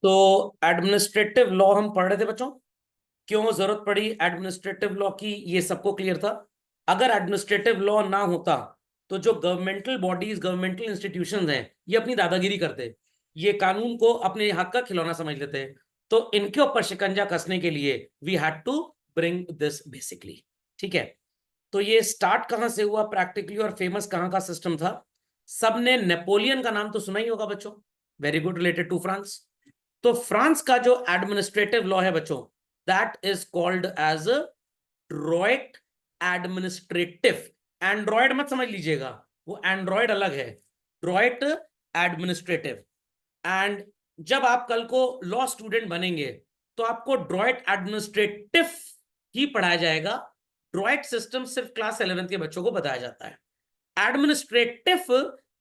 तो administrative law हम पढ़ रहे थे बच्चों। क्यों जरूरत पड़ी एडमिनिस्ट्रेटिव लॉ की, ये सबको क्लियर था। अगर एडमिनिस्ट्रेटिव लॉ ना होता तो जो गवर्नमेंटल बॉडीज, गवर्नमेंटल इंस्टीट्यूशंस हैं, ये अपनी दादागिरी करते, ये कानून को अपने हक का खिलौना समझ लेते। तो इनके ऊपर शिकंजा कसने के लिए we had to bring this basically. ठीक है, तो ये स्टार्ट कहां से हुआ प्रैक्टिकली और फेमस कहां का सिस्टम था? सबने नेपोलियन का नाम तो सुना ही होगा बच्चों, very good, related to France. तो फ्रांस का जो एडमिनिस्ट्रेटिव लॉ है बच्चों, that is called as droit administrative. Android मत समझ लीजिएगा, वो एंड्रॉयड अलग है, ड्रॉइट एडमिनिस्ट्रेटिव। एंड जब आप कल को लॉ स्टूडेंट बनेंगे तो आपको ड्रॉइट एडमिनिस्ट्रेटिव ही पढ़ाया जाएगा। ड्रॉइट सिस्टम सिर्फ क्लास 11th के बच्चों को बताया जाता है। Administrative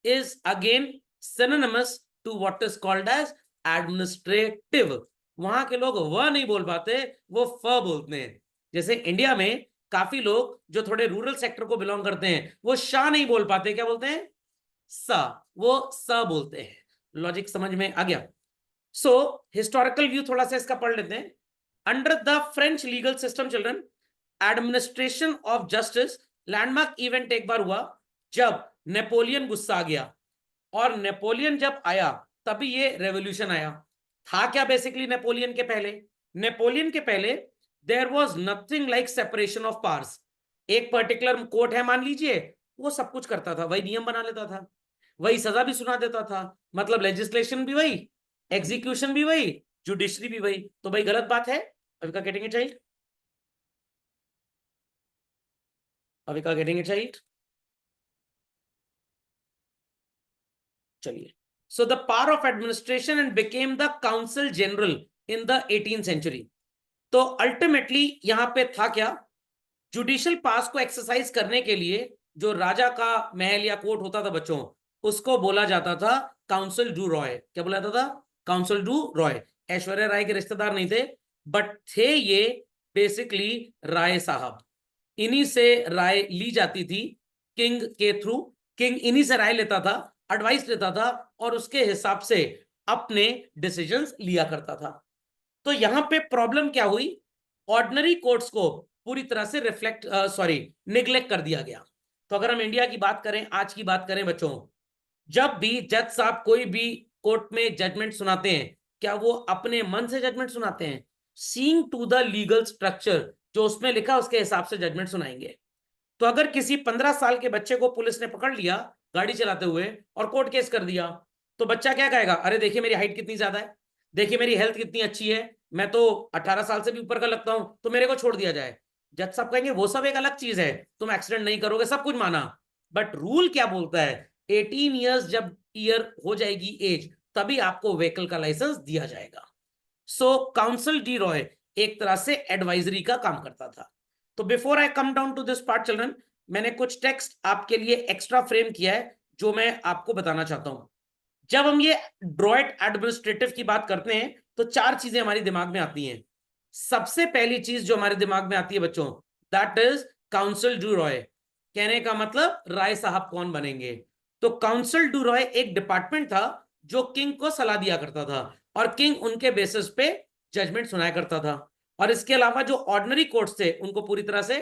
is again synonymous to what is called as administrative. वहां के लोग वह नहीं बोल पाते, वो फ बोलते हैं। जैसे इंडिया में काफी लोग जो थोड़े रूरल सेक्टर को बिलोंग करते हैं, वो शाह नहीं बोल पाते, क्या बोलते हैं? स। वो स बोलते हैं। लॉजिक समझ में आ गया? सो हिस्टोरिकल व्यू थोड़ा सा इसका पढ़ लेते हैं। Under the French legal system children, administration of justice landmark event एक बार हुआ जब नेपोलियन गुस्सा आ गया। और नेपोलियन जब आया तभी ये रेवोल्यूशन आया। था क्या बेसिकली नेपोलियन के पहले? नेपोलियन के पहले there was nothing like separation of powers. एक पर्टिकुलर कोर्ट है मान लीजिए, वो सब कुछ करता था, वही नियम बना लेता था, वही सजा भी सुना देता था। मतलब लेजिस्लेशन भी वही, एग्जीक्यूशन भी वही, जुडिशरी भी वही। तो भाई गलत बात है। Avika getting it child? Avika getting it child? चलिए। So the power of administration and became the council general in the 18th century. तो अल्टीमेटली यहां पे था क्या? जुडिशियल पास को एक्सरसाइज करने के लिए जो राजा का महल या कोर्ट होता था बच्चों, उसको बोला जाता था काउंसिल डू रॉय। क्या बोला जाता था? Council du roi. Aishwarya Rai के रिश्तेदार नहीं थे, बट थे ये बेसिकली राय साहब। इन्हीं से राय ली जाती थी किंग के थ्रू। किंग इन्हीं से राय लेता था, एडवाइस लेता था, और उसके हिसाब से अपने डिसीजंस लिया करता था। तो यहां पे प्रॉब्लम क्या हुई? ऑर्डिनरी कोर्ट्स को पूरी तरह से रिफ्लेक्ट निग्लेक्ट कर दिया गया। तो अगर हम इंडिया की बात करें, आज की बात करें बच्चों, जब भी जज साहब कोई भी कोर्ट में जजमेंट सुनाते हैं, क्या वो अपने मन से जजमेंट सुनाते हैं? Seeing to the legal structure, जो उसमें लिखा उसके हिसाब से जजमेंट सुनाएंगे। तो अगर किसी 15 साल के बच्चे को पुलिस ने पकड़ लिया गाड़ी चलाते हुए और कोर्ट केस कर दिया, तो बच्चा क्या कहेगा? अरे देखिए मेरी हाइट कितनी ज्यादा है, देखिए मेरी हेल्थ कितनी अच्छी है, मैं तो 18 साल से भी ऊपर का लगता हूं, तो मेरे को छोड़ दिया जाए। जज साहब कहेंगे वो सब एक अलग चीज है, तुम एक्सीडेंट नहीं करोगे, सब कुछ माना, बट रूल क्या बोलता है? 18 ईयर्स जब ईयर हो जाएगी एज, तभी आपको व्हीकल का लाइसेंस दिया जाएगा। सो काउंसिल डी रॉय एक तरह से एडवाइजरी का काम करता था। तो before I come down to this part children, मैंने कुछ टेक्स्ट आपके लिए एक्स्ट्रा फ्रेम किया है जो मैं आपको बताना चाहता हूं। जब हम ये ड्रॉइट एडमिनिस्ट्रेटिव की बात करते हैं तो चार चीजें हमारे दिमाग में आती हैं। सबसे पहली चीज जो हमारे दिमाग में आती है बच्चों, that is council du Roy. कहने का मतलब राय साहब कौन बनेंगे। तो काउंसिल डू रॉय एक डिपार्टमेंट था जो किंग को सलाह दिया करता था, और किंग उनके बेसिस पे जजमेंट सुनाया करता था। और इसके अलावा जो ऑर्डिनरी कोर्ट्स थे उनको पूरी तरह से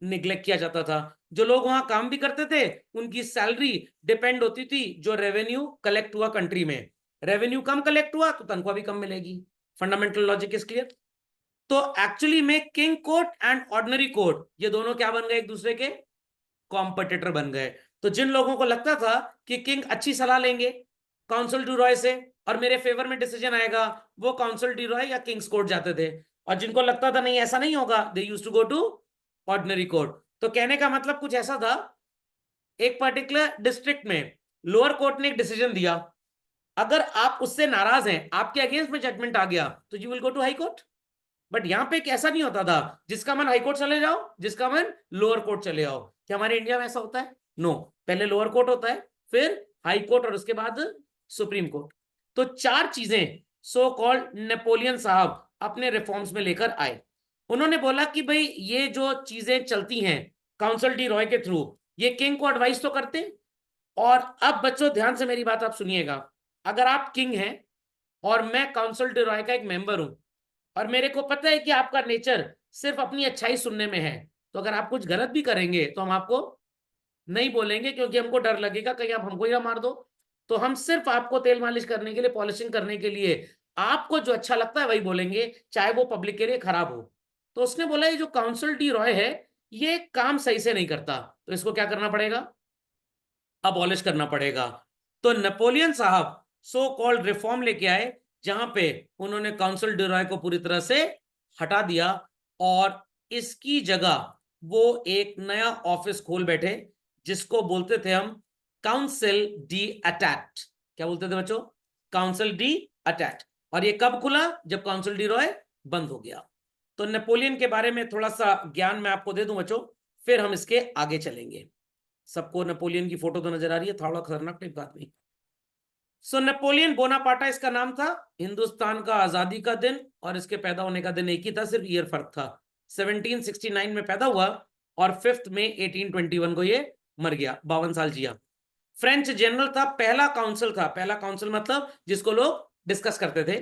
निग्लेक्ट किया जाता था। जो लोग वहां काम भी करते थे, उनकी सैलरी डिपेंड होती थी जो रेवेन्यू कलेक्ट हुआ कंट्री में। रेवेन्यू कम कलेक्ट हुआ तो तनख्वाह भी कम मिलेगी। Fundamental logic is clear? तो एक्चुअली में king court and ordinary court, ये दोनों क्या बन गए? एक दूसरे के कॉम्पिटिटर बन गए। तो जिन लोगों को लगता था कि किंग अच्छी सलाह लेंगे काउंसिल डी रॉय से और मेरे फेवर में डिसीजन आएगा, वो काउंसिल डी रॉय या किंग्स कोर्ट जाते थे। और जिनको लगता था नहीं ऐसा नहीं होगा, they used to go to ordinary court. तो कहने का मतलब कुछ ऐसा था, एक पर्टिकुलर डिस्ट्रिक्ट में लोअर कोर्ट ने एक डिसीजन दिया, अगर आप उससे नाराज हैं, आपके अगेंस्ट में जजमेंट आ गया, तो you will go to high court. But यहां पे एक ऐसा नहीं होता था जिसका मन हाई कोर्ट चले जाओ, जिसका मन लोअर कोर्ट चले जाओ। क्या हमारे इंडिया में ऐसा होता है? नो। पहले लोअर कोर्ट होता है, फिर हाई कोर्ट, और उसके बाद सुप्रीम कोर्ट। तो चार चीजें सो कॉल्ड नेपोलियन साहब अपने रिफॉर्म्स में लेकर आए। उन्होंने बोला कि भाई ये जो चीजें चलती हैं काउंसिल डी रॉय के थ्रू, ये किंग को एडवाइस तो करते। और अब बच्चों ध्यान से मेरी बात आप सुनिएगा, अगर आप किंग हैं और मैं काउंसिल डी रॉय का एक मेंबर हूं, और मेरे को पता है कि आपका नेचर सिर्फ अपनी अच्छाई सुनने में है, तो अगर आप कुछ गलत भी करेंगे तो हम आपको नहीं बोलेंगे, क्योंकि हमको डर लगेगा कहीं आप हमको ही ना मार दो। तो हम सिर्फ आपको तेल मालिश करने के लिए, पॉलिशिंग करने के लिए आपको जो अच्छा लगता है वही बोलेंगे, चाहे वो पब्लिक के लिए खराब हो। तो उसने बोला ये जो काउंसिल डी रॉय है ये काम सही से नहीं करता, तो इसको क्या करना पड़ेगा, अबॉलिश करना पड़ेगा। तो नेपोलियन साहब सो कॉल्ड रिफॉर्म लेके आए, जहां पे उन्होंने काउंसिल डी रॉय को पूरी तरह से हटा दिया, और इसकी जगह वो एक नया ऑफिस खोल बैठे जिसको बोलते थे हम काउंसिल डी अटैट। क्या बोलते थे बच्चों, काउंसिल डी अटैट। और ये कब खुला, जब काउंसिल डी रॉय बंद हो गया। तो नेपोलियन के बारे में थोड़ा सा ज्ञान मैं आपको दे दूं बच्चों, फिर हम इसके आगे चलेंगे। सबको नेपोलियन की फोटो तो नजर आ रही है, थोड़ा खतरनाक टाइप का आदमी। सो नेपोलियन बोनापार्टा इसका नाम था। हिंदुस्तान का आजादी का दिन और इसके पैदा होने का दिन एक ही था, सिर्फ ईयर फर्क था। 1769 में पैदा हुआ और 5 मई 1821 को ये मर गया, 52 साल जिया। फ्रेंच जनरल था, पहला काउंसिल था, पहला काउंसिल मतलब जिसको लोग डिस्कस करते थे।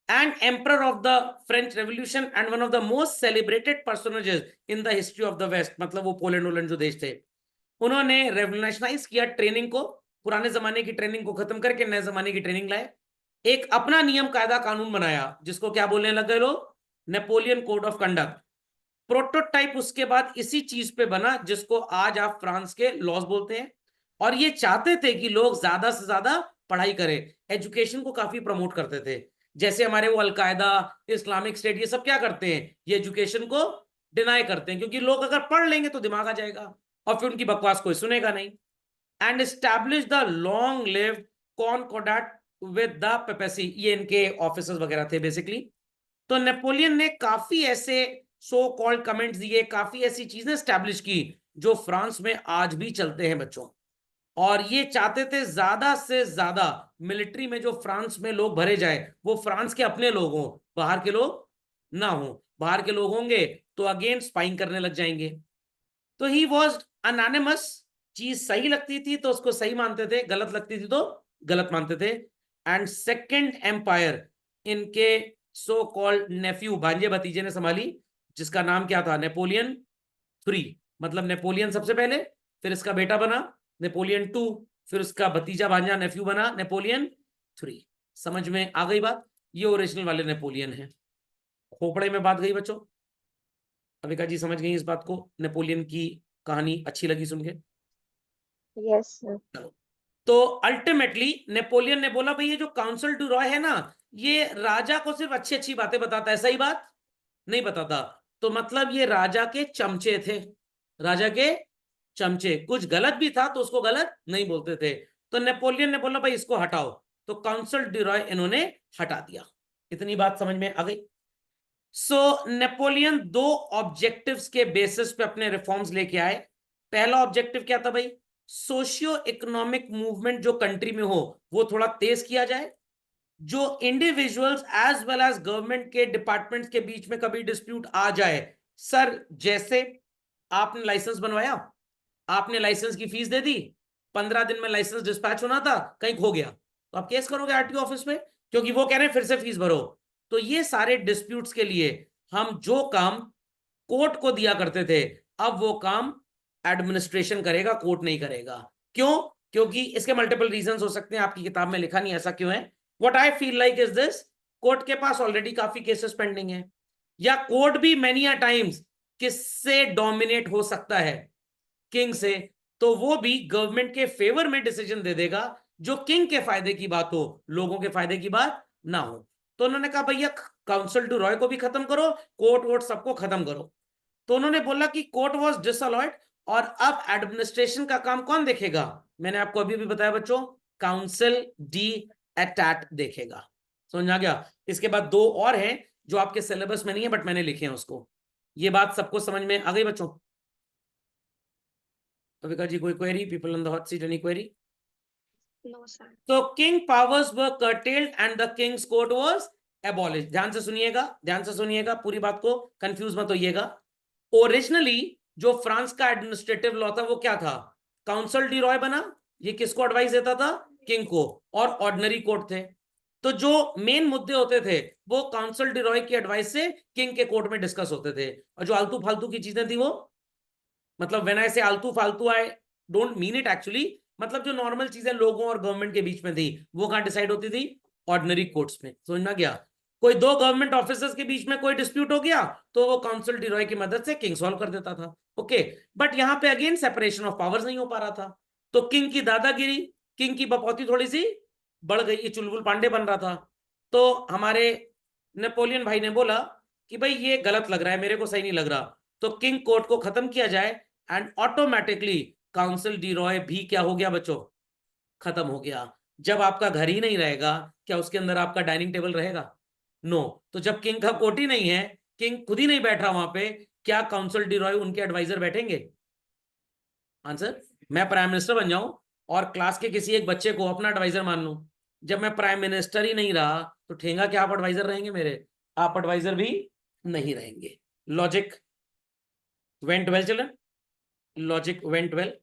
And emperor of the French revolution and one of the most celebrated personages in the history of the west, मतलब वो पोलैंड वोलैंड जो देश थे। उन्होंने रेवोल्यूशनाइज किया ट्रेनिंग को, पुराने जमाने की ट्रेनिंग को खत्म करके नए जमाने की ट्रेनिंग लाए। एक अपना नियम कायदा कानून बनाया जिसको क्या बोलने लगे लोग, Napoleon code of conduct. Prototype उसके बाद इसी चीज पे बना जिसको आज आप फ्रांस के लॉज बोलते हैं। और ये चाहते थे कि लोग ज्यादा से ज्यादा पढ़ाई करें, एजुकेशन को काफी प्रमोट करते थे। जैसे हमारे वो अलकायदा, इस्लामिक स्टेट, ये सब क्या करते हैं, ये एजुकेशन को डिनाई करते हैं, क्योंकि लोग अगर पढ़ लेंगे तो दिमाग आ जाएगा और फिर उनकी बकवास कोई सुनेगा नहीं। And establish the long lived concordat with the papacy, ये इनके ऑफिसर्स वगैरह थे बेसिकली। तो नेपोलियन ने काफी ऐसे सो कॉल्ड कमेंट्स दिए, काफी ऐसी चीजें स्टैब्लिश की जो फ्रांस में आज भी चलते हैं बच्चों। और ये चाहते थे ज्यादा से ज्यादा मिलिट्री में जो फ्रांस में लोग भरे जाए वो फ्रांस के अपने लोग हों, बाहर के लोग ना हो। बाहर के लोग होंगे तो अगेन स्पाइंग करने लग जाएंगे। तो ही वॉज अनोनिमस, चीज सही लगती थी तो उसको सही मानते थे, गलत लगती थी तो गलत मानते थे। एंड सेकेंड एम्पायर इनके सो कॉल्ड नेफ्यू, भांजे भतीजे ने संभाली, जिसका नाम क्या था, नेपोलियन 3। मतलब नेपोलियन सबसे पहले, फिर इसका बेटा बना नेपोलियन 2, फिर उसका भतीजा भांजा नेफ्यू बना नेपोलियन 3। समझ में आ गई बात, ये ओरिजिनल वाले नेपोलियन है। खोपड़े में बात गई बच्चों, अविका जी समझ गई इस बात को, नेपोलियन की कहानी अच्छी लगी सुन के। Yes sir. तो अल्टीमेटली नेपोलियन ने बोला भाई ये जो काउंसिल डू रॉय है ना, ये राजा को सिर्फ अच्छी अच्छी बातें बताता है, सही बात नहीं बताता। तो मतलब ये राजा के चमचे थे, राजा के चमचे, कुछ गलत भी था तो उसको गलत नहीं बोलते थे। तो नेपोलियन ने बोला भाई इसको हटाओ, तो काउंसिल डू रॉय इन्होंने हटा दिया। इतनी बात समझ में आ गई। सो नेपोलियन दो ऑब्जेक्टिव्स के बेसिस पे अपने रिफॉर्म्स लेके आए। पहला ऑब्जेक्टिव क्या था भाई, सोशियो इकोनॉमिक मूवमेंट जो कंट्री में हो वो थोड़ा तेज किया जाए, जो individuals as well as government के डिपार्टमेंट्स के बीच में कभी डिस्प्यूट आ जाए, सर जैसे आपने लाइसेंस बनवाया, आपने लाइसेंस की फीस दे दी, 15 दिन में लाइसेंस डिस्पैच होना था, कहीं खो गया, तो आप केस करोगे आरटीओ ऑफिस में, क्योंकि वो कह रहे हैं फिर से फीस भरो। तो ये सारे डिस्प्यूट्स के लिए हम जो काम कोर्ट को दिया करते थे, अब वो काम एडमिनिस्ट्रेशन करेगा, कोर्ट नहीं करेगा। क्यों, क्योंकि इसके मल्टीपल रीजंस हो सकते हैं, आपकी किताब में लिखा नहीं ऐसा क्यों है। What I feel like is this, court के पास ऑलरेडी काफी केसेस पेंडिंग है, या कोर्ट भी मेनी अ टाइम्स किससे डोमिनेट हो सकता है, किंग से। तो वो भी गवर्नमेंट के फेवर में डिसीजन दे देगा जो किंग के फायदे की बात हो, लोगों के फायदे की बात ना हो। तो उन्होंने कहा भैया काउंसिल टू रॉय को भी खत्म करो, कोर्ट वोट सबको खत्म करो। तो उन्होंने बोला कि कोर्ट वॉज डिसअलॉयड, और अब एडमिनिस्ट्रेशन का काम कौन देखेगा, मैंने आपको अभी भी बताया बच्चों, काउंसिल डी एटैट देखेगा। समझ आ गया। इसके बाद दो और हैं जो आपके सिलेबस में नहीं है बट मैंने लिखे हैं उसको। ये बात सबको समझ में आ गई बच्चों। अविका जी कोई query, people on the hot seat, any query? No sir. तो king powers were curtailed and the king's court was abolished. ध्यान से सुनिएगा, ध्यान से सुनिएगा, पूरी बात को कंफ्यूज मत होइएगा। ओरिजिनली जो फ्रांस का एडमिनिस्ट्रेटिव लॉ था वो क्या था, काउंसिल डी रॉय बना, ये किसको एडवाइस देता था, किंग को, और ऑर्डिनरी कोर्ट थे। तो जो मेन मुद्दे होते थे वो काउंसिल डिरॉय की एडवाइस से किंग के कोर्ट में डिस्कस होते थे, और जो आलतू फालतू की चीजें थी वो, मतलब व्हेन आई से आलतू फालतू, I don't mean it actually, मतलब जो नॉर्मल चीजें लोगों और गवर्नमेंट के बीच में थी वो कहां डिसाइड होती थी? ऑर्डिनरी कोर्ट्स में। समझ में गया? कोई दो गवर्नमेंट ऑफिसर्स के बीच में कोई डिस्प्यूट हो गया तो वो काउंसिल डिरॉय की मदद से किंग सॉल्व कर देता था। ओके, बट यहां पे अगेन सेपरेशन ऑफ पावर्स नहीं हो पा रहा था, तो किंग की दादागिरी, किंग की बपौती थोड़ी सी बढ़ गई, ये चुलबुल पांडे बन रहा था। तो हमारे नेपोलियन भाई ने बोला कि भाई ये गलत लग रहा है, मेरे को सही नहीं लग रहा, तो किंग कोर्ट को खत्म किया जाए, and automatically council D Roy भी क्या हो गया बच्चों? खत्म हो गया। जब आपका घर ही नहीं रहेगा, क्या उसके अंदर आपका डाइनिंग टेबल रहेगा? नो। तो जब किंग का कोर्ट ही नहीं है, किंग खुद ही नहीं बैठ रहा वहां पे, क्या काउंसिल डी रॉय उनके एडवाइजर बैठेंगे? आंसर, मैं प्राइम मिनिस्टर बन जाऊं और क्लास के किसी एक बच्चे को अपना एडवाइजर मान लूं, जब मैं प्राइम मिनिस्टर ही नहीं रहा तो ठेंगा क्या आप एडवाइजर रहेंगे मेरे? आप एडवाइजर भी नहीं रहेंगे। Logic went well children, logic went well.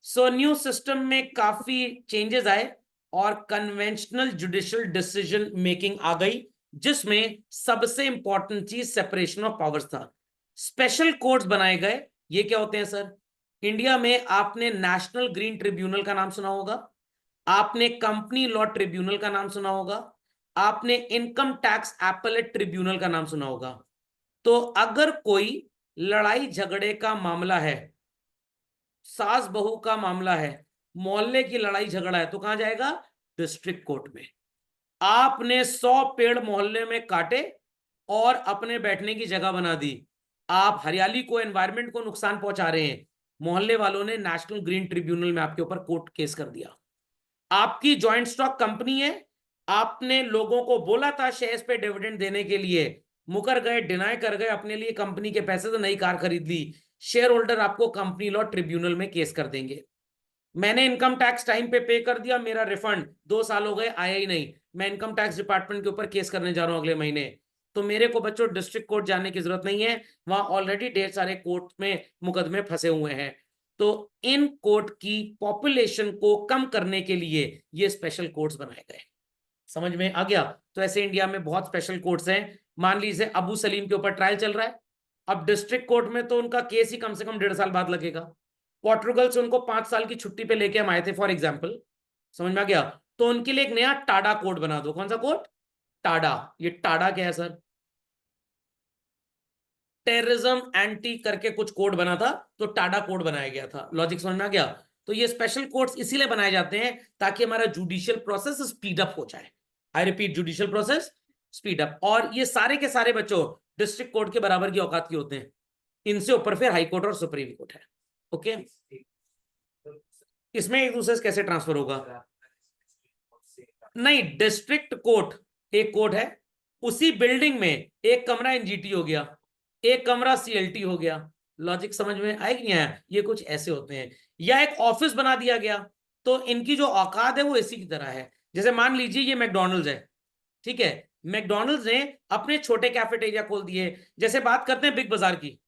So new system में काफी चेंजेस आए और कन्वेंशनल जुडिशियल डिसीजन मेकिंग आ गई, जिसमें सबसे इंपॉर्टेंट चीज सेपरेशन ऑफ पावर्स था। स्पेशल कोर्ट्स बनाए गए। ये क्या होते हैं सर? इंडिया में आपने नेशनल ग्रीन ट्रिब्यूनल का नाम सुना होगा, आपने कंपनी लॉ ट्रिब्यूनल का नाम सुना होगा, आपने इनकम टैक्स एपेलेट ट्रिब्यूनल का नाम सुना होगा। तो अगर कोई लड़ाई झगड़े का मामला है, सास बहू का मामला है, मोहल्ले की लड़ाई झगड़ा है, तो कहां जाएगा? डिस्ट्रिक्ट कोर्ट में। आपने 100 पेड़ मोहल्ले में काटे और अपने बैठने की जगह बना दी, आप हरियाली को, एनवायरमेंट को नुकसान पहुंचा रहे हैं, मोहल्ले वालों ने नेशनल ग्रीन ट्रिब्यूनल में आपके ऊपर कोर्ट केस कर दिया। आपकी जॉइंट स्टॉक कंपनी है, आपने लोगों को बोला था शेयर्स पे डिविडेंड देने के लिए, मुकर गए, डिनाई कर गए, अपने लिए कंपनी के पैसे से नई कार खरीद ली, शेयर होल्डर आपको कंपनी लॉ ट्रिब्यूनल में केस कर देंगे। मैंने इनकम टैक्स टाइम पे कर दिया, मेरा रिफंड 2 साल हो गए आया ही नहीं, मैं इनकम टैक्स डिपार्टमेंट के ऊपर केस करने जा रहा हूं अगले महीने, तो मेरे को बच्चों डिस्ट्रिक्ट कोर्ट जाने की जरूरत नहीं है, वहां ऑलरेडी ढेर सारे कोर्ट में मुकदमे फंसे हुए हैं। तो इन कोर्ट की पॉपुलेशन को कम करने के लिए ये स्पेशल कोर्ट्स बनाए गए। समझ में आ गया? तो ऐसे इंडिया में बहुत स्पेशल कोर्ट्स हैं। मान लीजिए अबू सलीम के ऊपर ट्रायल चल रहा है, अब डिस्ट्रिक्ट कोर्ट में तो उनका केस ही कम से कम 1.5 साल बाद लगेगा। पोर्टुगल से उनको 5 साल की छुट्टी पे लेके हम आए थे फॉर एग्जाम्पल, समझ में आ गया? तो उनके लिए एक नया टाडा कोड बना दो। कौन सा कोड? टाडा। ये टाडा क्या है सर? टेररिज्म एंटी करके कुछ कोड बना था, तो टाडा कोड बनाया गया था। लॉजिक समझ में आ गया? तो ये स्पेशल कोड्स इसीलिए बनाए जाते हैं ताकि हमारा जुडिशियल प्रोसेस स्पीड अप हो जाए। I repeat, judicial process speed up. और ये सारे के सारे बच्चों डिस्ट्रिक्ट कोर्ट के बराबर की औकात के होते हैं, इनसे ऊपर फिर हाई कोर्ट और सुप्रीम कोर्ट है। ओके, इसमें एक दूसरे से कैसे ट्रांसफर होगा? नहीं, डिस्ट्रिक्ट कोर्ट एक कोर्ट है, उसी बिल्डिंग में एक कमरा एनजीटी हो गया, एक कमरा सीएलटी हो गया। लॉजिक समझ में आया कि नहीं आया? ये कुछ ऐसे होते हैं। या एक ऑफिस बना दिया गया, तो इनकी जो औकात है वो इसी की तरह है। जैसे मान लीजिए ये मैकडॉनल्ड्स है, ठीक है, मैकडॉनल्ड्स ने अपने छोटे कैफेटेरिया खोल दिए। जैसे बात करते हैं बिग बाजार की,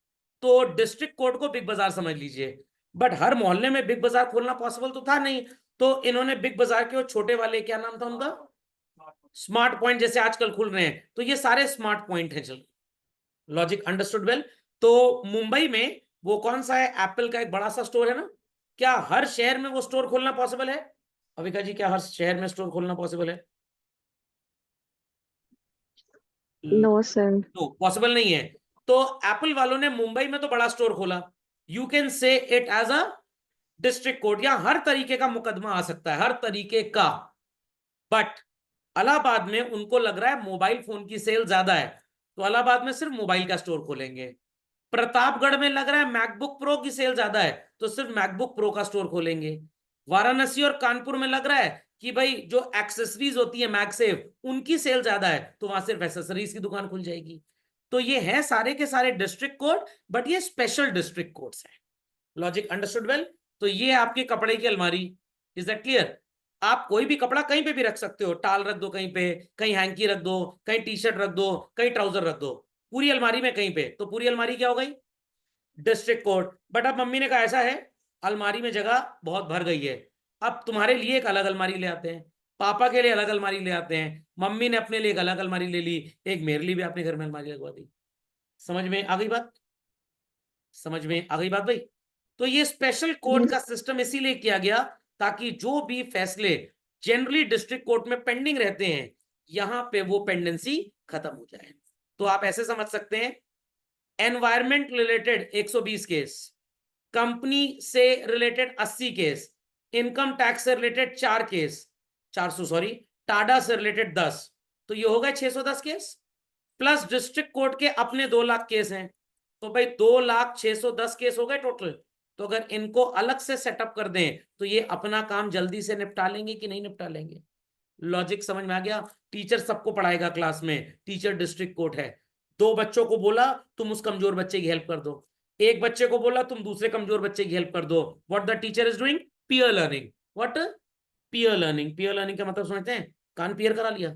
तो डिस्ट्रिक्ट कोर्ट को बिग बाजार समझ लीजिए, बट हर मोहल्ले में बिग बाजार खोलना पॉसिबल तो था नहीं, तो इन्होंने बिग बाजार के वो छोटे वाले, क्या नाम था उनका, स्मार्ट पॉइंट जैसे आजकल खुल रहे हैं, तो ये सारे स्मार्ट पॉइंट हैं। चल, लॉजिक अंडरस्टूड वेल। तो मुंबई में वो कौन सा है, एप्पल का एक बड़ा सा स्टोर है ना, क्या हर शहर में वो स्टोर खोलना पॉसिबल है? अविका जी, क्या हर शहर में स्टोर खोलना पॉसिबल है? No, sir. तो पॉसिबल नहीं है। तो एप्पल वालों ने मुंबई में तो बड़ा स्टोर खोला, you can say it as a district court, या हर तरीके का मुकदमा आ सकता है, हर तरीके का। बट इलाहाबाद में उनको लग रहा है मोबाइल फोन की सेल ज्यादा है, तो इलाहाबाद में सिर्फ मोबाइल का स्टोर खोलेंगे। प्रतापगढ़ में लग रहा है मैकबुक प्रो की सेल ज्यादा है, तो सिर्फ मैकबुक प्रो का स्टोर खोलेंगे। वाराणसी और कानपुर में लग रहा है कि भाई जो एक्सेसरीज होती है मैगसेफ उनकी सेल ज्यादा है, तो वहां सिर्फ एक्सेसरीज की दुकान खुल जाएगी। तो ये है सारे के सारे डिस्ट्रिक्ट कोर्ट, बट ये स्पेशल डिस्ट्रिक्ट कोर्ट्स है। Logic understood well. तो ये आपके कपड़े की अलमारी, इज दैट क्लियर? आप कोई भी कपड़ा कहीं पे भी रख सकते हो, टाल रख दो कहीं पे, कहीं हैंकी रख दो, कहीं टी शर्ट रख दो, कहीं ट्राउजर रख दो, पूरी अलमारी में कहीं पे, तो पूरी अलमारी क्या हो गई? District court. बट अब मम्मी ने कहा ऐसा है, अलमारी में जगह बहुत भर गई है, अब तुम्हारे लिए एक अलग अलमारी ले आते हैं, पापा के लिए अलग अलमारी ले आते हैं, मम्मी ने अपने लिए एक अलग अलमारी ले ली, एक मेरे लिए भी अपने घर में अलमारी लगवा दी। समझ में आ गई बात? समझ में आ गई बात भाई? तो ये स्पेशल कोर्ट का Yes. सिस्टम इसीलिए किया गया ताकि जो भी फैसले जनरली डिस्ट्रिक्ट कोर्ट में पेंडिंग रहते हैं, यहां पे वो पेंडेंसी खत्म हो जाए। तो आप ऐसे समझ सकते हैं, एनवायरमेंट रिलेटेड 120 केस, कंपनी से रिलेटेड 80 केस, इनकम टैक्स से रिलेटेड 4 केस, 400 सॉरी, टाडा से रिलेटेड 10, तो ये हो गए 610 केस, प्लस डिस्ट्रिक्ट कोर्ट के अपने 2 लाख केस हैं, तो भाई 2,06,10 केस हो गए टोटल। तो अगर इनको अलग से सेटअप कर दें तो ये अपना काम जल्दी से निपटा लेंगे कि नहीं निपटा लेंगे? लॉजिक समझ में आ गया? टीचर सबको पढ़ाएगा क्लास में, टीचर डिस्ट्रिक्ट कोर्ट है, 2 बच्चों को बोला तुम उस कमजोर बच्चे की हेल्प कर दो, एक बच्चे को बोला तुम दूसरे कमजोर बच्चे की हेल्प कर दो। What the teacher is doing? Peer learning. What? Peer learning. Peer learning का मतलब समझते हैं? कान पीयर करा लिया,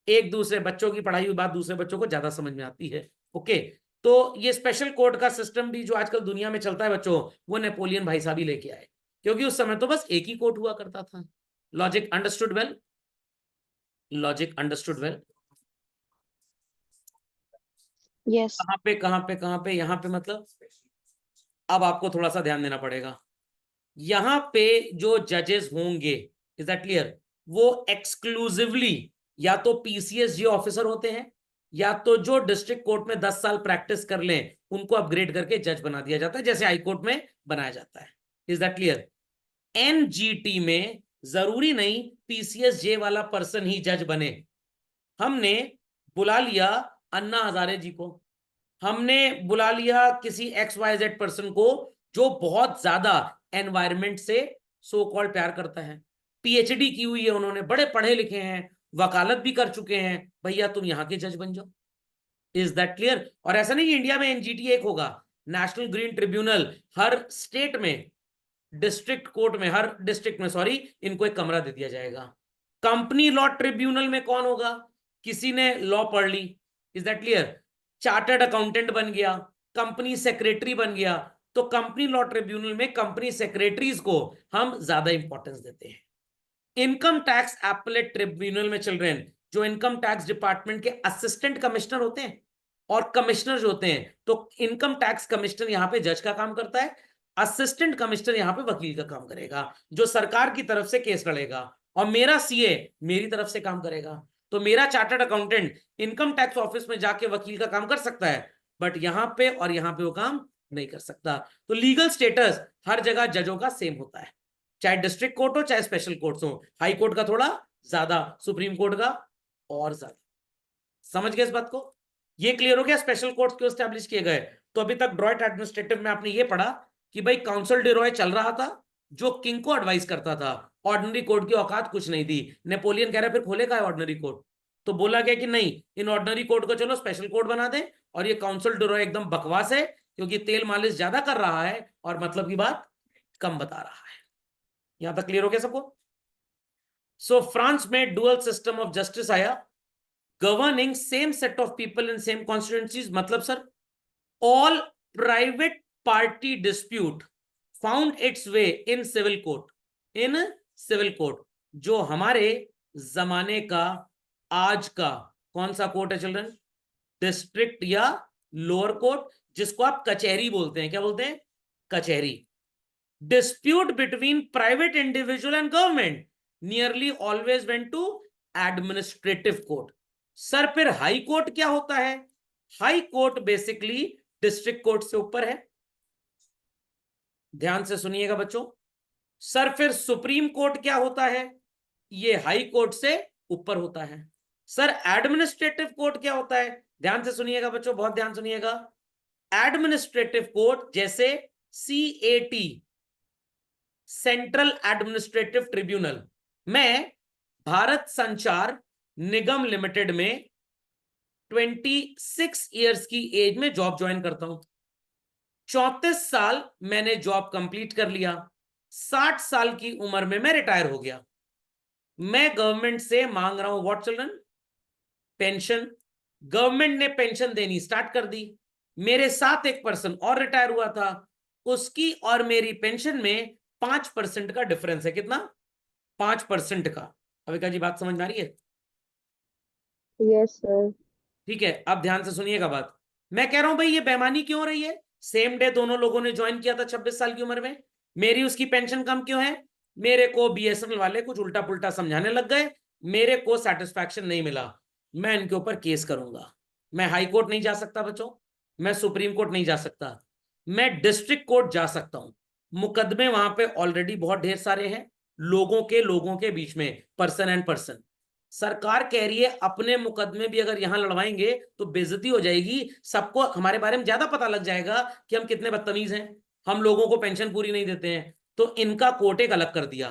एक दूसरे बच्चों की पढ़ाई हुई बात दूसरे बच्चों को ज्यादा समझ में आती है। ओके, तो ये स्पेशल कोर्ट का सिस्टम भी जो आजकल दुनिया में चलता है बच्चों, वो नेपोलियन भाई साहब ही लेके आए, क्योंकि उस समय तो बस एक ही कोर्ट हुआ करता था। Logic understood well? Logic understood well? Yes. कहाँ पे कहाँ पे कहाँ पे? यहाँ पे मतलब अब आपको थोड़ा सा ध्यान देना पड़ेगा। यहाँ पे जो जजेस होंगे, इज दैट क्लियर, वो एक्सक्लूसिवली या तो पीसीएसजी ऑफिसर होते हैं, या तो जो डिस्ट्रिक्ट कोर्ट में 10 साल प्रैक्टिस कर लें उनको अपग्रेड करके जज बना दिया जाता है, जैसे हाई कोर्ट में बनाया जाता है। Is that clear? एनजीटी में जरूरी नहीं पीसीएसजे वाला पर्सन ही जज बने। हमने बुला लिया अन्ना हजारे जी को, हमने बुला लिया किसी XYZ पर्सन को जो बहुत ज्यादा एनवायरमेंट से सो कॉल्ड प्यार करता है, पीएचडी की हुई है उन्होंने, बड़े पढ़े लिखे हैं, वकालत भी कर चुके हैं, भैया तुम यहाँ के जज बन जाओ। Is that clear? और ऐसा नहीं कि इंडिया में एनजीटी एक होगा, नेशनल ग्रीन ट्रिब्यूनल हर स्टेट में, डिस्ट्रिक्ट कोर्ट में, हर डिस्ट्रिक्ट में सॉरी, इनको एक कमरा दे दिया जाएगा। कंपनी लॉ ट्रिब्यूनल में कौन होगा? किसी ने लॉ पढ़ ली, is that clear, chartered accountant बन गया, कंपनी सेक्रेटरी बन गया, तो कंपनी लॉ ट्रिब्यूनल में कंपनी सेक्रेटरीज को हम ज्यादा इंपॉर्टेंस देते हैं। इनकम टैक्स एपलेट ट्रिब्यूनल में चिल्ड्रन, जो इनकम टैक्स डिपार्टमेंट के असिस्टेंट कमिश्नर होते हैं और कमिश्नर जो होते हैं, तो इनकम टैक्स कमिश्नर यहां पे जज का काम करता है, असिस्टेंट कमिश्नर यहां पे वकील का काम करेगा, जो सरकार की तरफ से केस लड़ेगा, और मेरा सीए मेरी तरफ से काम करेगा। तो मेरा chartered accountant income tax office में जाके वकील का काम कर सकता है, बट यहां पे और यहां पे वो काम नहीं कर सकता। तो लीगल स्टेटस हर जगह जजों का सेम होता है, चाहे डिस्ट्रिक्ट कोर्ट हो चाहे स्पेशल कोर्ट हो, हाई कोर्ट का थोड़ा ज्यादा, सुप्रीम कोर्ट का और ज्यादा। समझ गए इस बात को? ये क्लियर हो गया स्पेशल कोर्ट्स क्यों स्टैब्लिश किए गए? तो अभी तक ड्रॉइट एडमिनिस्ट्रेटिव में आपने ये पढ़ा कि भाई काउंसिल डे रॉय चल रहा था जो किंग को एडवाइस करता था, ऑर्डिनरी कोर्ट की औकात कुछ नहीं थी। नेपोलियन कह रहा फिर खोलेगा ऑर्डिनरी कोर्ट, तो बोला गया कि नहीं, इन ऑर्डिनरी कोर्ट को चलो स्पेशल कोर्ट बना दें, और ये काउंसिल डे रॉय एकदम बकवास है क्योंकि तेल मालिश ज्यादा कर रहा है और मतलब की बात कम बता रहा है। यहां तक क्लियर हो गया सबको? सो फ्रांस में डुअल सिस्टम ऑफ जस्टिस आया, governing same set of people in same constituencies. मतलब sir, all private party dispute found its way in civil court, in civil court. जो हमारे जमाने का आज का कौन सा कोर्ट है चिल्ड्रन? डिस्ट्रिक्ट या लोअर कोर्ट, जिसको आप कचहरी बोलते हैं। क्या बोलते हैं? कचहरी। Dispute between private individual and government nearly always went to administrative court. Sir फिर हाई कोर्ट क्या होता है? High court basically district court से ऊपर है। ध्यान से सुनिएगा बच्चों। सर फिर सुप्रीम कोर्ट क्या होता है? ये हाई कोर्ट से ऊपर होता है। सर एडमिनिस्ट्रेटिव कोर्ट क्या होता है? ध्यान से सुनिएगा बच्चों, बहुत ध्यान सुनिएगा। एडमिनिस्ट्रेटिव कोर्ट जैसे CAT, सेंट्रल एडमिनिस्ट्रेटिव ट्रिब्यूनल। मैं भारत संचार निगम लिमिटेड में 26 इयर्स की एज में जॉब ज्वाइन करता हूं, 34 साल मैंने जॉब कंप्लीट कर लिया, 60 साल की उम्र में मैं रिटायर हो गया। मैं गवर्नमेंट से मांग रहा हूं व्हाट चिल्ड्रन? पेंशन। गवर्नमेंट ने पेंशन देनी स्टार्ट कर दी। मेरे साथ एक पर्सन और रिटायर हुआ था, उसकी और मेरी पेंशन में 5% का डिफरेंस है। कितना? 5% का। अविका जी बात समझ में आ रही है? Yes sir. ठीक है, अब ध्यान से सुनिएगा बात। मैं कह रहा हूं भाई ये बेईमानी क्यों हो रही है? सेम डे दोनों लोगों ने ज्वाइन किया था 26 साल की उम्र में, मेरी उसकी पेंशन कम क्यों है? मेरे को बीएसएनएल वाले कुछ उल्टा पुल्टा समझाने लग गए, मेरे को सेटिस्फैक्शन नहीं मिला, मैं इनके ऊपर केस करूंगा। मैं हाई कोर्ट नहीं जा सकता बच्चों, मैं सुप्रीम कोर्ट नहीं जा सकता, मैं डिस्ट्रिक्ट कोर्ट जा सकता हूं। मुकदमे वहां पे ऑलरेडी बहुत ढेर सारे हैं, लोगों के बीच में, पर्सन एंड पर्सन। सरकार कह रही है अपने मुकदमे भी अगर यहां लड़वाएंगे तो बेइज्जती हो जाएगी, सबको हमारे बारे में ज्यादा पता लग जाएगा कि हम कितने बदतमीज हैं, हम लोगों को पेंशन पूरी नहीं देते हैं। तो इनका कोर्ट एक अलग कर दिया।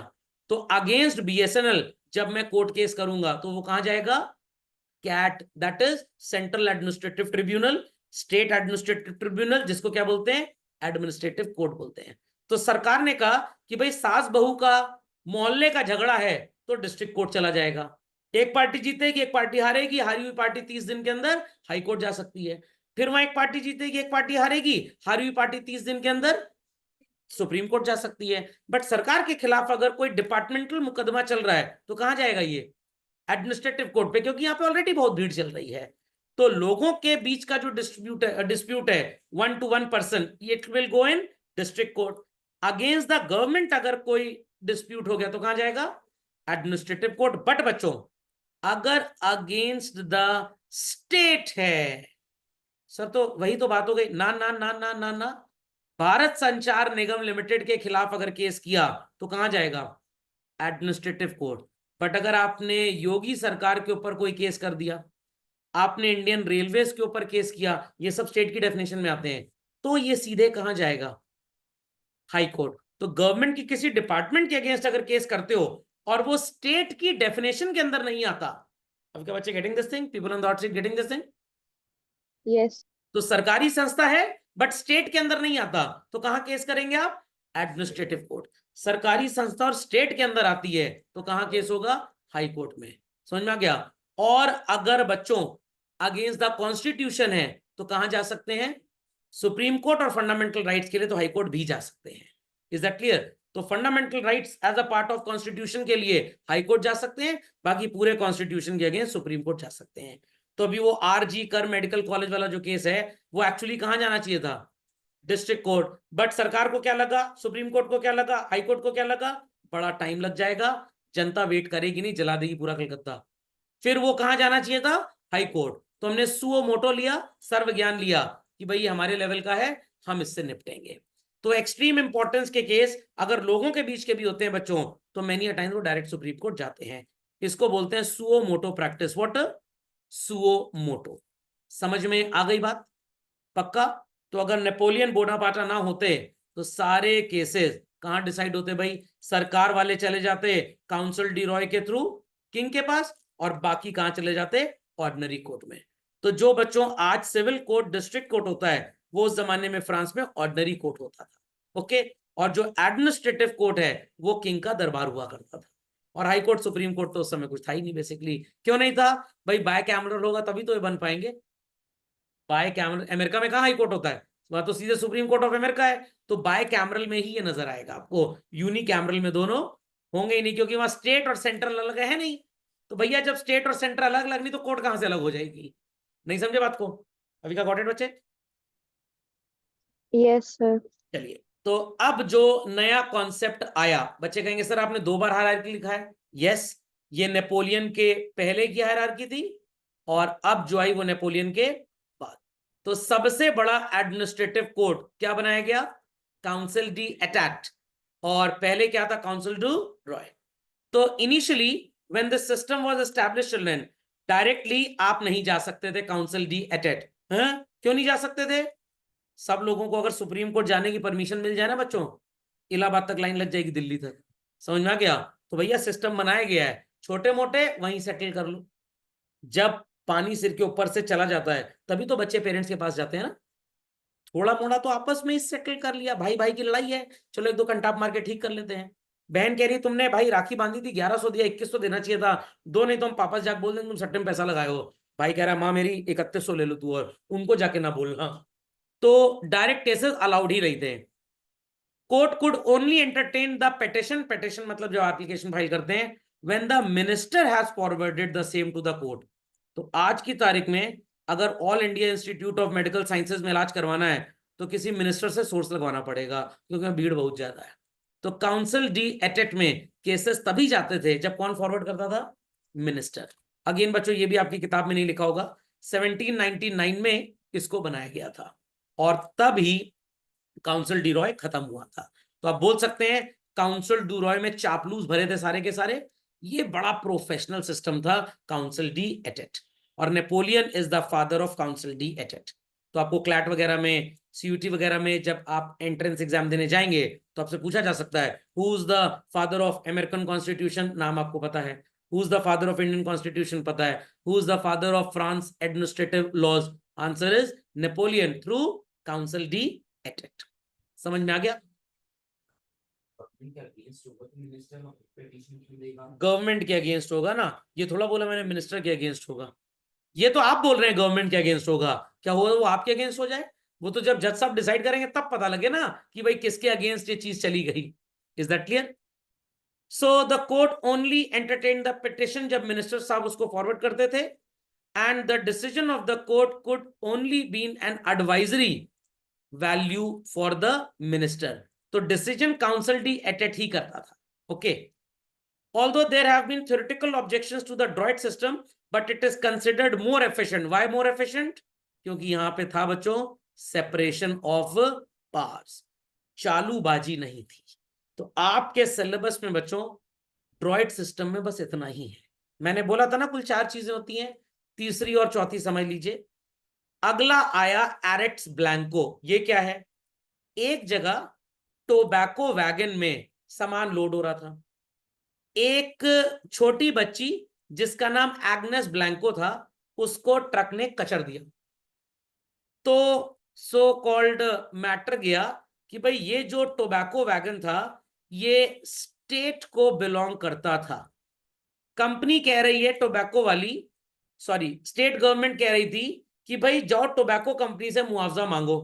तो अगेंस्ट बीएसएनएल जब मैं कोर्ट केस करूंगा तो वो कहां जाएगा? CAT, that is central administrative tribunal, state administrative tribunal, जिसको क्या बोलते हैं? एडमिनिस्ट्रेटिव कोर्ट बोलते हैं। तो सरकार ने कहा कि भाई सास बहू का मोहल्ले का झगड़ा है तो डिस्ट्रिक्ट कोर्ट चला जाएगा, एक पार्टी जीतेगी एक पार्टी हारेगी, हारी हुई पार्टी 30 दिन के अंदर हाई कोर्ट जा सकती है। फिर वहां एक पार्टी जीतेगी एक पार्टी हारेगी, हारी हुई पार्टी 30 दिन के अंदर सुप्रीम कोर्ट जा सकती है। बट सरकार के खिलाफ अगर कोई डिपार्टमेंटल मुकदमा चल रहा है तो कहां जाएगा ये? एडमिनिस्ट्रेटिव कोर्ट पे, क्योंकि यहाँ पे ऑलरेडी बहुत भीड़ चल रही है। तो लोगों के बीच का जो डिस्प्यूट है 1 to 1 person, it will go in district court. Against the government अगर कोई डिस्प्यूट हो गया तो कहां जाएगा? Administrative court. बट बच्चों अगर अगेंस्ट द स्टेट है, सर तो वही तो बात हो गई ना ना ना ना ना ना, भारत संचार निगम लिमिटेड के खिलाफ अगर केस किया तो कहां जाएगा? Administrative court. बट अगर आपने योगी सरकार के ऊपर कोई केस कर दिया, आपने इंडियन रेलवेज के ऊपर केस किया, ये सब स्टेट की डेफिनेशन में आते हैं, तो ये सीधे कहां जाएगा? High court. तो गवर्नमेंट की किसी डिपार्टमेंट के अगेंस्ट अगर केस करते हो और वो स्टेट की डेफिनेशन के अंदर नहीं आता, अब क्या बच्चे getting this thing? People on the hot seat getting this thing? Yes. तो सरकारी संस्था है बट स्टेट के अंदर नहीं आता, तो कहां केस करेंगे आप? Administrative court. सरकारी संस्था और स्टेट के अंदर आती है तो कहां केस होगा? हाई कोर्ट में। समझ में आ गया? और अगर बच्चों अगेंस्ट द कॉन्स्टिट्यूशन है तो कहां जा सकते हैं? Supreme court. और फंडामेंटल राइट्स के लिए तो हाई कोर्ट भी जा सकते हैं। Is that clear? तो fundamental rights as a part of constitution के लिए हाई कोर्ट जा सकते हैं, बाकी पूरे कॉन्स्टिट्यूशन के अगेंस्ट सुप्रीम कोर्ट जा सकते हैं। तो अभी वो आरजी कर मेडिकल कॉलेज वाला जो केस है वो एक्चुअली कहां जाना चाहिए था? District court. बट सरकार को क्या लगा, सुप्रीम कोर्ट को क्या लगा, हाई कोर्ट को क्या लगा? बड़ा टाइम लग जाएगा, जनता वेट करेगी नहीं, जला देगी पूरा कलकत्ता। फिर वो कहां जाना चाहिए था? High court. तो हमने सुओ मोटो लिया, सर्व ज्ञान लिया कि भाई हमारे लेवल का है, हम इससे निपटेंगे। तो एक्सट्रीम इंपॉर्टेंस के केस अगर लोगों के बीच के भी होते हैं बच्चों, तो मेनी टाइम्स वो डायरेक्ट सुप्रीम कोर्ट जाते हैं। इसको बोलते हैं suo motu practice. What? Suo motu. समझ में आ गई बात? पक्का? तो अगर नेपोलियन बोनापार्टा ना होते तो सारे केसेस कहां डिसाइड होते भाई? सरकार वाले चले जाते काउंसिल डी रॉय के थ्रू किंग के पास, और बाकी कहां चले जाते? ऑर्डिनरी कोर्ट में। तो जो बच्चों आज सिविल कोर्ट डिस्ट्रिक्ट कोर्ट होता है वो उस जमाने में फ्रांस में ऑर्डिनरी कोर्ट होता था। ओके? और जो एडमिनिस्ट्रेटिव कोर्ट है वो किंग का दरबार हुआ करता था। और हाई कोर्ट सुप्रीम कोर्ट तो उस समय कुछ था ही नहीं बेसिकली। क्यों नहीं था भाई? बाय कैमरल होगा तभी तो ये बन पाएंगे। बाय कैमरल अमेरिका में कहाँ हाई कोर्ट होता है? वहां तो सीधे सुप्रीम कोर्ट ऑफ अमेरिका है। तो बाय कैमरल में ही ये नजर आएगा आपको, यूनि कैमरल में दोनों होंगे ही नहीं, क्योंकि वहां स्टेट और सेंट्रल अलग है नहीं। तो भैया जब स्टेट और सेंटर अलग अलग नहीं तो कोर्ट कहां से अलग हो जाएगी? नहीं समझे बात को? अभी का गॉट इट बच्चे? Yes sir. चलिए, तो अब जो नया कॉन्सेप्ट आया, बच्चे कहेंगे सर आपने 2 बार हायरार्की लिखा है। यस, ये नेपोलियन के पहले की हायरार्की थी और अब जो आई वो नेपोलियन के बाद। तो सबसे बड़ा एडमिनिस्ट्रेटिव कोर्ट क्या बनाया गया? Council d etat. और पहले क्या था? Council du roi. तो initially when this system was established children, directly आप नहीं जा सकते थे काउंसिल डी एटैट। क्यों नहीं जा सकते थे? सब लोगों को अगर सुप्रीम कोर्ट जाने की परमिशन मिल जाए ना बच्चों, इलाहाबाद तक लाइन लग जाएगी, दिल्ली तक। समझ में आ गया? तो भैया सिस्टम बनाया गया है, छोटे मोटे वहीं सेटल कर लो। जब पानी सिर के ऊपर से चला जाता है तभी तो बच्चे पेरेंट्स के पास जाते हैं ना। थोड़ा मोड़ा तो आपस में ही सेटल कर लिया, भाई भाई की लड़ाई है, चलो 1-2 कंटाप मार के ठीक कर लेते हैं। बहन कह रही तुमने भाई राखी बांधी थी 1100 दिया, 2100 देना चाहिए था, दो नहीं तो हम पापा से जाकर बोल देंगे तुम सट्टे में पैसा लगाए हो। भाई कह रहा माँ मेरी 3100 ले लो तू, और उनको जाके ना बोलना। तो डायरेक्ट केसेस अलाउड ही रहते हैं। Court could only entertain the petition, petition मतलब जो एप्लीकेशन फाइल करते हैं when the minister has forwarded the same to the court. तो आज की तारीख में अगर all India institute of medical sciences में इलाज करवाना है तो किसी मिनिस्टर से सोर्स लगवाना पड़ेगा, क्योंकि भीड़ बहुत ज्यादा है। तो काउंसिल डी एटेट में केसेस तभी जाते थे जब कौन फॉरवर्ड करता था? मिनिस्टर। अगेन बच्चों, ये भी आपकी किताब में नहीं लिखा होगा, 1799 में इसको बनाया गया था और तभी काउंसिल डी रॉय खत्म हुआ था। तो आप बोल सकते हैं काउंसिल डी रॉय में चापलूस भरे थे सारे के सारे। ये बड़ा प्रोफेशनल सिस्टम था काउंसिल डी एटेट, और Napoleon is the father of council D etat. तो आपको क्लैट वगैरह में, सीयूटी वगैरह में जब आप एंट्रेंस एग्जाम देने जाएंगे तो आपसे पूछा जा सकता है who is the father of American constitution, नाम आपको पता है। Who is the father of Indian constitution पता है। Who is the father of France administrative laws, answer is Napoleon through council D etat. समझ में आ गया? गवर्नमेंट के अगेंस्ट होगा ना, ये थोड़ा बोला मैंने मिनिस्टर के अगेंस्ट होगा। ये तो आप बोल रहे हैं गवर्नमेंट के अगेंस्ट होगा, क्या हो वो आपके अगेंस्ट हो जाए? वो तो जब जज साहब डिसाइड करेंगे तब पता लगे ना कि भाई किसके अगेंस्ट ये चीज चली गई। Is that clear? So the court only entertain the petition जब मिनिस्टर साहब उसको फॉरवर्ड करते थे, and the decision of the court could only been an advisory value for the minister. तो डिसीजन काउंसिल डी एटेट ही करता था। Okay, although there have been theoretical objections to the Droid system, but it is considered more efficient. Why more efficient? क्योंकि यहां पे था बच्चों separation of powers, चालूबाजी नहीं थी। तो आपके सिलेबस में बच्चों ड्रॉइड सिस्टम में बस इतना ही है। मैंने बोला था ना कुल 4 चीजें होती हैं, तीसरी और चौथी समझ लीजिए। अगला आया एरेट्स ब्लैंको। ये क्या है? एक जगह टोबैको वैगन में सामान लोड हो रहा था, एक छोटी बच्ची जिसका नाम एग्नेस ब्लैंको था उसको ट्रक ने कचर दिया। तो सो कॉल्ड मैटर गया कि भाई ये जो टोबैको वैगन था ये स्टेट को बिलोंग करता था। कंपनी कह रही है टोबैको वाली, सॉरी स्टेट गवर्नमेंट कह रही थी कि भाई जाओ टोबैको कंपनी से मुआवजा मांगो।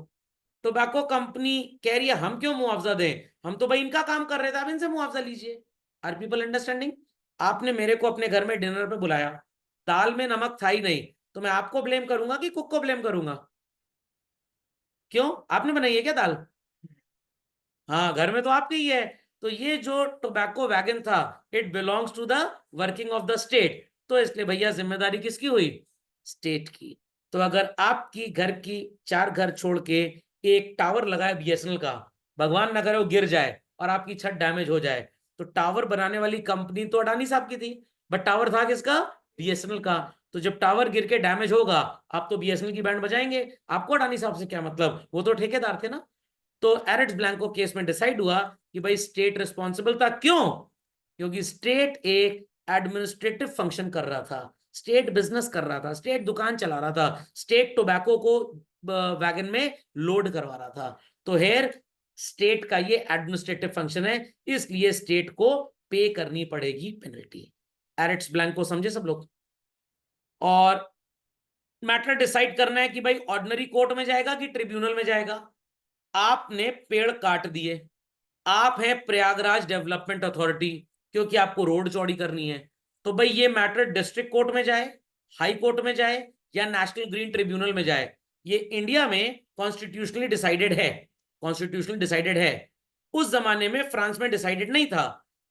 टोबैको कंपनी कह रही है हम क्यों मुआवजा दें, हम तो भाई इनका काम कर रहे थे, आप इनसे मुआवजा लीजिए। Are people understanding? आपने मेरे को अपने घर में डिनर पे बुलाया, दाल में नमक था ही नहीं, तो मैं आपको ब्लेम करूंगा कि कुक को ब्लेम करूंगा? क्यों, आपने बनाई है क्या दाल? हाँ, घर में तो आपके ही है। तो ये जो टोबैको वैगन था it belongs to the working of the state, तो इसलिए भैया जिम्मेदारी किसकी हुई? स्टेट की। तो अगर आपकी घर की 4 घर छोड़ के एक टावर लगाए बीएसएनएल का, भगवान ना करे वो गिर जाए और आपकी छत डैमेज हो जाए, तो टावर बनाने वाली कंपनी तो अडानी साहब की थी, बट टावर था किसका? बीएसएनएल का। तो जब टावर गिर के डैमेज होगा आप तो बीएसएनएल की बैंड बजाएंगे, आपको अडानी साहब से क्या मतलब, वो तो ठेकेदार थे ना। तो एरेट्स ब्लैंको केस में डिसाइड हुआ कि भाई स्टेट रिस्पॉन्सिबल था। क्यों? क्योंकि स्टेट एक एडमिनिस्ट्रेटिव फंक्शन कर रहा था, स्टेट बिजनेस कर रहा था, स्टेट दुकान चला रहा था, स्टेट टोबैको को वैगन में लोड करवा रहा था। तो हेयर स्टेट का ये एडमिनिस्ट्रेटिव फंक्शन है, इसलिए स्टेट को पे करनी पड़ेगी पेनल्टी। एरेट्स ब्लैंको समझे सब लोग? और मैटर डिसाइड करना है कि भाई ऑर्डिनरी कोर्ट में जाएगा कि ट्रिब्यूनल में जाएगा। आपने पेड़ काट दिए, आप हैं प्रयागराज डेवलपमेंट अथॉरिटी, क्योंकि आपको रोड चौड़ी करनी है, तो भाई ये मैटर डिस्ट्रिक्ट कोर्ट में जाए, हाई कोर्ट में जाए या नेशनल ग्रीन ट्रिब्यूनल में जाए, ये इंडिया में कॉन्स्टिट्यूशनली डिसाइडेड है। कॉन्स्टिट्यूशनली डिसाइडेड है, उस जमाने में फ्रांस में डिसाइडेड नहीं था।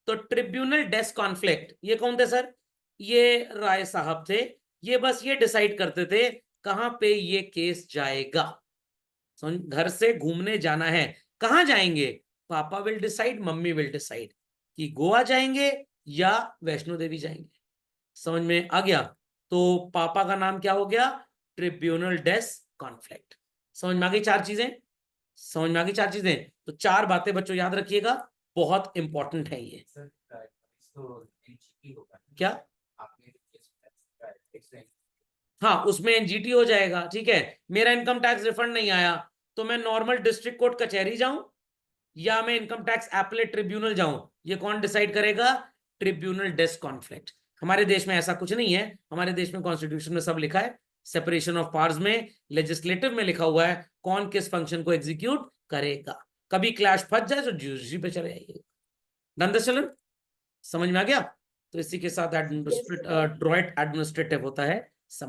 तो ट्रिब्यूनल डेस कॉन्फ्लिक्ट, ये कौन थे सर? ये राय साहब थे, ये बस ये डिसाइड करते थे कहां पे ये केस जाएगा। घर से घूमने जाना है, कहां जाएंगे? पापा will decide, mummy will decide कि गोवा जाएंगे या वैष्णो देवी जाएंगे। समझ में आ गया? तो पापा का नाम क्या हो गया? ट्रिब्यूनल डेस कॉन्फ्लिक्ट। समझ में आ गई 4 चीजें? समझ में आ गई 4 चीजें? तो 4 बातें बच्चों याद रखिएगा, बहुत इंपॉर्टेंट है ये। क्या? हाँ, उसमें एनजीटी हो जाएगा। ठीक है, मेरा इनकम टैक्स रिफंड नहीं आया तो मैं नॉर्मल डिस्ट्रिक्ट कोर्ट कचहरी जाऊं या मैं इनकम टैक्स एपलेट ट्रिब्यूनल जाऊं, ये कौन डिसाइड करेगा? ट्रिब्यूनल डेस कॉन्फ्लिक्ट। हमारे देश में ऐसा कुछ नहीं है, हमारे देश में कॉन्स्टिट्यूशन में सब लिखा है, सेपरेशन ऑफ पावर्स में, लेजिस्लेटिव में लिखा हुआ है कौन किस फंक्शन को एग्जीक्यूट करेगा। कभी क्लैश फंस जाए तो जुडिशरी पे चले जाइए। धंधा चलन समझ में आ गया? तो इसी के साथ Yes, ड्रॉइट एडमिनिस्ट्रेटिव होता है।